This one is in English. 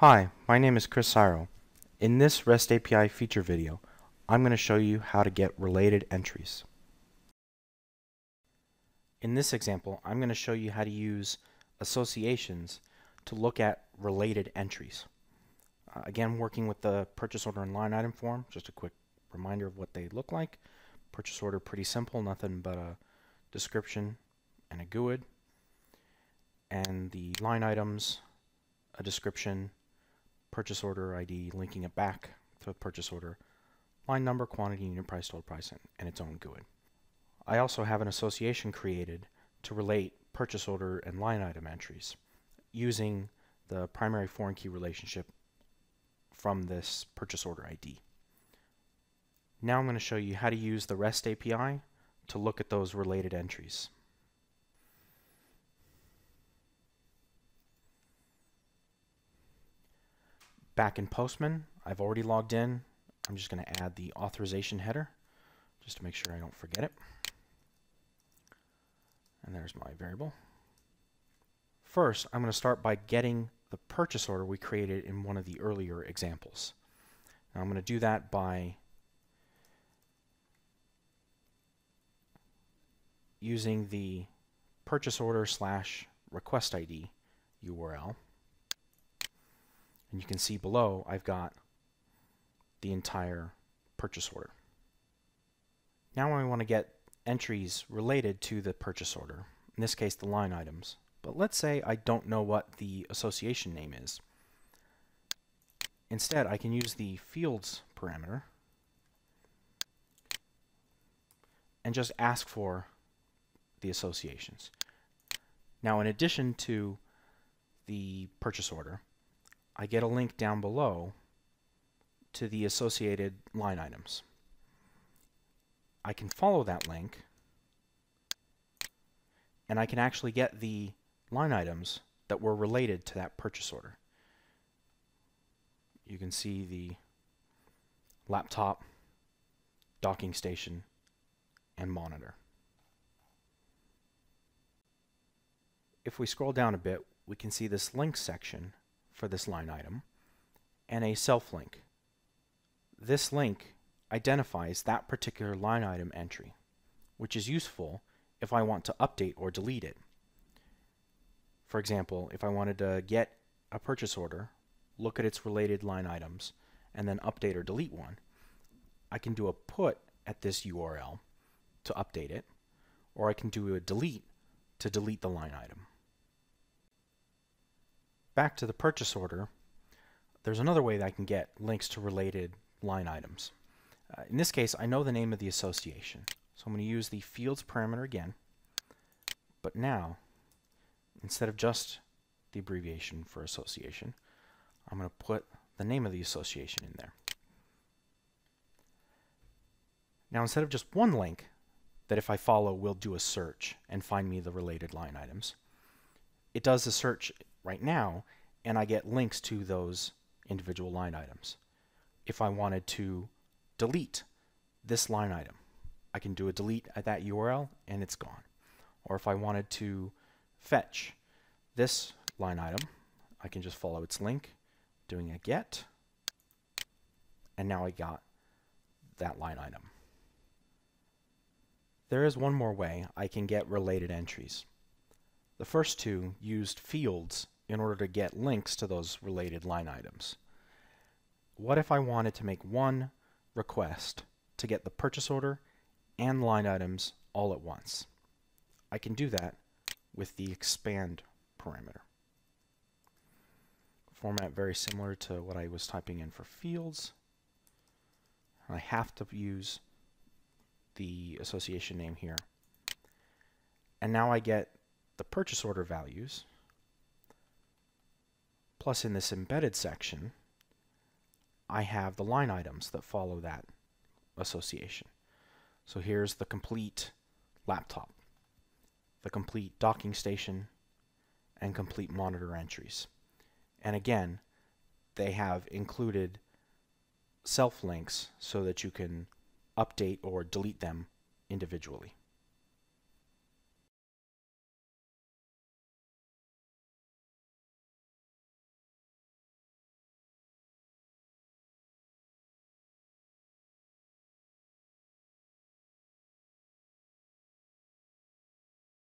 Hi, my name is Chris Syro. In this REST API feature video, I'm going to show you how to get related entries. In this example, I'm going to show you how to use associations to look at related entries. Again, working with the purchase order and line item form, just a quick reminder of what they look like. Purchase order, pretty simple, nothing but a description and a GUID. And the line items, a description, purchase order ID, linking it back to a purchase order, line number, quantity, unit price, total price, and its own GUID. I also have an association created to relate purchase order and line item entries using the primary foreign key relationship from this purchase order ID. Now I'm going to show you how to use the REST API to look at those related entries. Back in Postman, I've already logged in. I'm just going to add the authorization header just to make sure I don't forget it. And there's my variable. First, I'm going to start by getting the purchase order we created in one of the earlier examples. Now I'm going to do that by using the purchase order / request ID URL. And you can see below I've got the entire purchase order. Now I want to get entries related to the purchase order, in this case the line items. But let's say I don't know what the association name is. Instead, I can use the fields parameter and just ask for the associations. Now, in addition to the purchase order, I get a link down below to the associated line items. I can follow that link and I can actually get the line items that were related to that purchase order. You can see the laptop, docking station, and monitor. If we scroll down a bit, we can see this links section for this line item and a self link. This link identifies that particular line item entry, which is useful if I want to update or delete it. For example, if I wanted to get a purchase order, look at its related line items, and then update or delete one, I can do a put at this URL to update it, or I can do a delete to delete the line item. Back to the purchase order, there's another way that I can get links to related line items. In this case, I know the name of the association, so I'm going to use the fields parameter again, but now, instead of just the abbreviation for association, I'm going to put the name of the association in there. Now, instead of just one link that if I follow will do a search and find me the related line items, it does the search right now and I get links to those individual line items. If I wanted to delete this line item, I can do a delete at that URL and it's gone. Or if I wanted to fetch this line item, I can just follow its link, doing a get, and now I got that line item. There is one more way I can get related entries. The first two used fields in order to get links to those related line items. What if I wanted to make one request to get the purchase order and line items all at once? I can do that with the expand parameter. Format very similar to what I was typing in for fields. I have to use the association name here. And now I get the purchase order values, plus in this embedded section, I have the line items that follow that association. So here's the complete laptop, the complete docking station, and complete monitor entries. And again, they have included self links so that you can update or delete them individually.